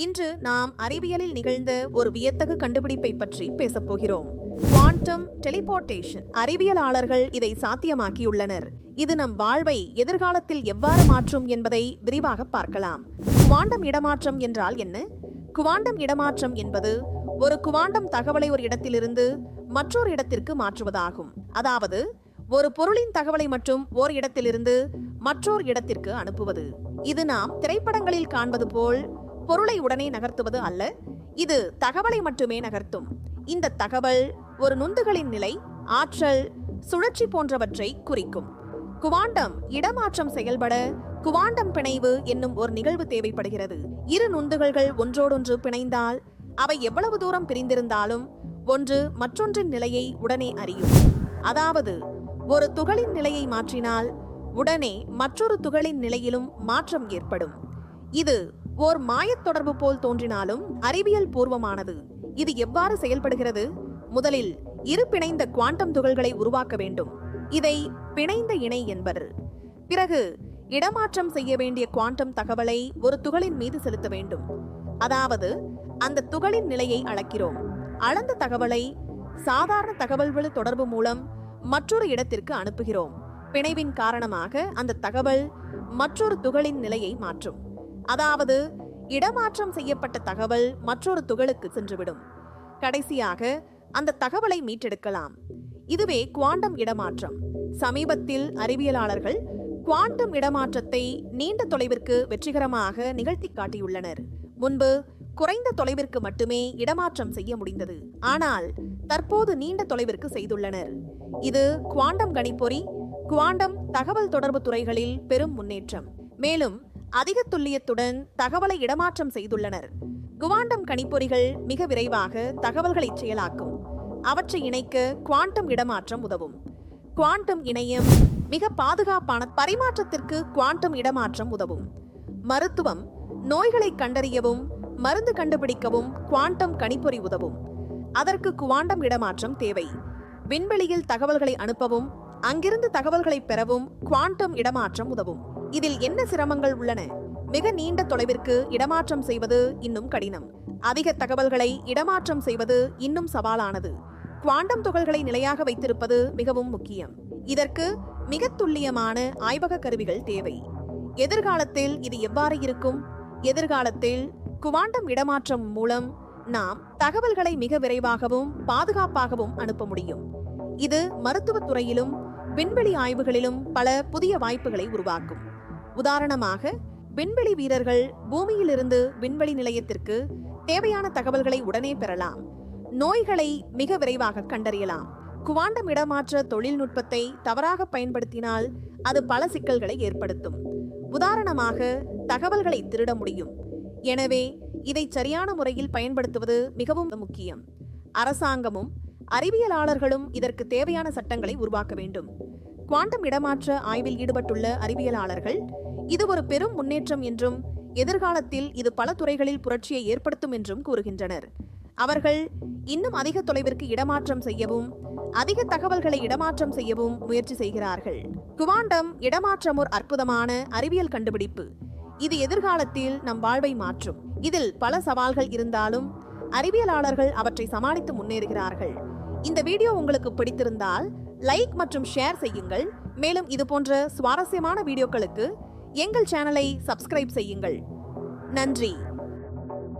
இன்று நாம் அறிவியலில் நிகழ்ந்த ஒரு வியத்தகு கண்டுபிடிப்பை பற்றி பேசப்போகிறோம். Quantum teleportation. அறிவியலாளர்கள் இதை சாத்தியமாக்கியுள்ளனர். இது நம் வாழ்வை எதிர்காலத்தில் எவ்வாறு மாற்றும் என்பதை விரிவாக பார்க்கலாம். குவாண்டம் இடமாற்றம் என்றால் என்ன? குவாண்டம் இடமாற்றம் என்பது ஒரு குவாண்டம் தகவலை ஒரு இடத்திலிருந்து மற்றொரு இடத்திற்கு மாற்றுவதாகும். அதாவது ஒரு பொருளின் தகவலை மட்டும் ஓர் இடத்திலிருந்து மற்றொரு இடத்திற்கு அனுப்புவது. இது நாம் திரைப்படங்களில் காண்பது போல் பொருளை உடனே நகர்த்துவது அல்ல. இது தகவலை மட்டுமே நகர்த்தும். இந்த தகவல் ஒரு நுந்துகளின் நிலை, ஆற்றல், சுழற்சி போன்றவற்றை குறிக்கும். குவாண்டம் இடமாற்றம் செயல்பட குவாண்டம் பிணைவு என்னும் ஒரு நிகழ்வு தேவைப்படுகிறது. இரு நுந்துகள்கள் ஒன்றோடொன்று பிணைந்தால் அவை எவ்வளவு தூரம் பிரிந்திருந்தாலும் ஒன்று மற்றொன்றின் நிலையை உடனே அறியும். அதாவது ஒரு துகளின் நிலையை மாற்றினால் உடனே மற்றொரு துகளின் நிலையிலும் மாற்றம் ஏற்படும். இது ஓர் மாயத் தொடர்பு போல் தோன்றினாலும் அறிவியல் பூர்வமானது. இது எவ்வாறு செயல்படுகிறது? முதலில் இரு பிணைந்த குவாண்டம் துகள்களை உருவாக்க வேண்டும். இதை பிணைந்த இணை என்பர். பிறகு இடமாற்றம் செய்ய வேண்டிய குவாண்டம் தகவலை ஒரு துகளின் மீது செலுத்த வேண்டும். அதாவது அந்த துகளின் நிலையை அளக்கிறோம். அளந்த தகவலை சாதாரண தகவல்கள் தொடர்பு மூலம் மற்றொரு இடத்திற்கு அனுப்புகிறோம். பிணைவின் காரணமாக அந்த தகவல் மற்றொரு துகளின் நிலையை மாற்றும். அதாவது இடமாற்றம் செய்யப்பட்ட தகவல் மற்றொரு துகளுக்கு சென்றுவிடும். கடைசியாக அந்த தகவலை மீட்டெடுக்கலாம். இதுவே குவாண்டம் இடமாற்றம். சமீபத்தில் அறிவியலாளர்கள் குவாண்டம் இடமாற்றத்தை நீண்ட தொலைவிற்கு வெற்றிகரமாக நிகழ்த்தி காட்டியுள்ளனர். முன்பு குறைந்த தொலைவிற்கு மட்டுமே இடமாற்றம் செய்ய முடிந்தது. ஆனால் தற்போது நீண்ட தொலைவிற்கு செய்துள்ளனர். இது குவாண்டம் கணிப்பொறி, குவாண்டம் தகவல் தொடர்பு துறைகளில் பெரும் முன்னேற்றம். மேலும் அதிக துல்லியத்துடன் தகவலை இடமாற்றம் செய்துள்ளனர். குவாண்டம் கணிப்பொறிகள் மிக விரைவாக தகவல்களை செயலாக்கும். அவற்றை இணைக்க குவாண்டம் இடமாற்றம் உதவும். குவாண்டம் இணையம் மிக பாதுகாப்பான பரிமாற்றத்திற்கு குவாண்டம் இடமாற்றம் உதவும். மருத்துவம், நோய்களை கண்டறியவும் மருந்து கண்டுபிடிக்கவும் குவாண்டம் கணிப்பொறி உதவும். அதற்கு குவாண்டம் இடமாற்றம் தேவை. விண்வெளியில் தகவல்களை அனுப்பவும் அங்கிருந்து தகவல்களை பெறவும் குவாண்டம் இடமாற்றம் உதவும். இதில் என்ன சிரமங்கள் உள்ளன? மிக நீண்ட தொலைவிற்கு இடமாற்றம் செய்வது இன்னும் கடினம். அதிக தகவல்களை இடமாற்றம் செய்வது இன்னும் சவாலானது. குவாண்டம் துகள்களை நிலையாக வைத்திருப்பது மிகவும் முக்கியம். இதற்கு மிக துல்லியமான ஆய்வக கருவிகள் தேவை. எதிர்காலத்தில் இது எவ்வாறு இருக்கும்? எதிர்காலத்தில் குவாண்டம் இடமாற்றம் மூலம் நாம் தகவல்களை மிக விரைவாகவும் பாதுகாப்பாகவும் அனுப்ப முடியும். இது மருத்துவத் துறையிலும் விண்வெளி ஆய்வுகளிலும் பல புதிய வாய்ப்புகளை உருவாக்கும். உதாரணமாக, விண்வெளி வீரர்கள் பூமியிலிருந்து விண்வெளி நிலையத்திற்கு தேவையான தகவல்களை உடனே பெறலாம். நோய்களை மிக விரைவாக கண்டறியலாம். குவாண்டம் இடமாற்ற தொழில்நுட்பத்தை தவறாக பயன்படுத்தினால் அது பல சிக்கல்களை ஏற்படுத்தும். உதாரணமாக, தகவல்களை திருட முடியும். எனவே இதை சரியான முறையில் பயன்படுத்துவது மிகவும் முக்கியம். அரசாங்கமும் அறிவியலாளர்களும் இதற்கு தேவையான சட்டங்களை உருவாக்க வேண்டும். குவாண்டம் இடமாற்ற ஆய்வில் ஈடுபட்டுள்ள அறிவியலாளர்கள் இது ஒரு பெரும் முன்னேற்றம் என்றும் எதிர்காலத்தில் இது பல துறைகளில் புரட்சியை ஏற்படுத்தும் என்றும் கூறுகின்றனர். அவர்கள் இன்னும் அதிக தொலைவிற்கு இடமாற்றம் செய்யவும் அதிக தகவல்களை இடமாற்றம் செய்யவும் முயற்சி செய்கிறார்கள். குவாண்டம் இடமாற்றம் ஒரு அற்புதமான அறிவியல் கண்டுபிடிப்பு. இது எதிர்காலத்தில் நம் வாழ்வை மாற்றும். இதில் பல சவால்கள் இருந்தாலும் அறிவியலாளர்கள் அவற்றை சமாளித்து முன்னேறுகிறார்கள். இந்த வீடியோ உங்களுக்கு பிடித்திருந்தால் லைக் மற்றும் ஷேர் செய்யுங்கள். மேலும் இது போன்ற சுவாரஸ்யமான வீடியோக்களுக்கு எங்கள் சேனலை சப்ஸ்கிரைப் செய்யுங்கள். நன்றி.